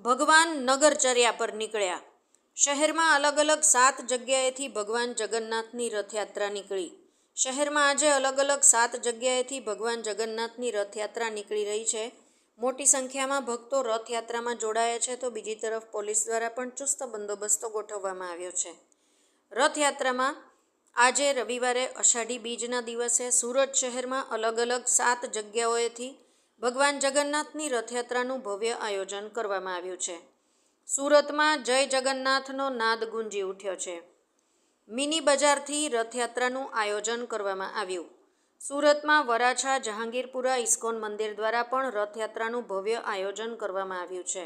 ભગવાન નગરચર્યા પર નીકળ્યા। શહેરમાં અલગ અલગ 7 જગ્યાએથી ભગવાન જગન્નાથની રથયાત્રા નીકળી। શહેરમાં આજે અલગ અલગ 7 જગ્યાએથી ભગવાન જગન્નાથની રથયાત્રા નીકળી રહી છે। મોટી સંખ્યામાં ભક્તો રથયાત્રામાં જોડાયા છે, તો બીજી તરફ પોલીસ દ્વારા પણ ચુસ્ત બંદોબસ્ત ગોઠવવામાં આવ્યો છે। રથયાત્રામાં આજે રવિવારે અષાઢી બીજના દિવસે સુરત શહેરમાં અલગ અલગ 7 જગ્યાઓએથી ભગવાન જગન્નાથની રથયાત્રાનું ભવ્ય આયોજન કરવામાં આવ્યું છે। સુરતમાં જય જગન્નાથનો નાદ ગુંજી ઉઠ્યો છે। મિની બજારથી રથયાત્રાનું આયોજન કરવામાં આવ્યું। સુરતમાં વરાછા જહાંગીરપુરા ઇસ્કોન મંદિર દ્વારા પણ રથયાત્રાનું ભવ્ય આયોજન કરવામાં આવ્યું છે।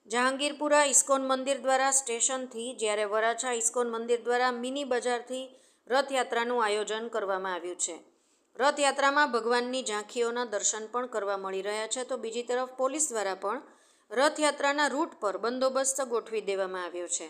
જહાંગીરપુરા ઇસ્કોન મંદિર દ્વારા સ્ટેશનથી, જ્યારે વરાછા ઇસ્કોન મંદિર દ્વારા મિની બજારથી રથયાત્રાનું આયોજન કરવામાં આવ્યું છે। રથયાત્રામાં ભગવાનની ઝાંખીઓના દર્શન પણ કરવા મળી રહ્યા છે, તો બીજી તરફ પોલીસ દ્વારા પણ રથયાત્રાના રૂટ પર બંદોબસ્ત ગોઠવી દેવામાં આવ્યો છે।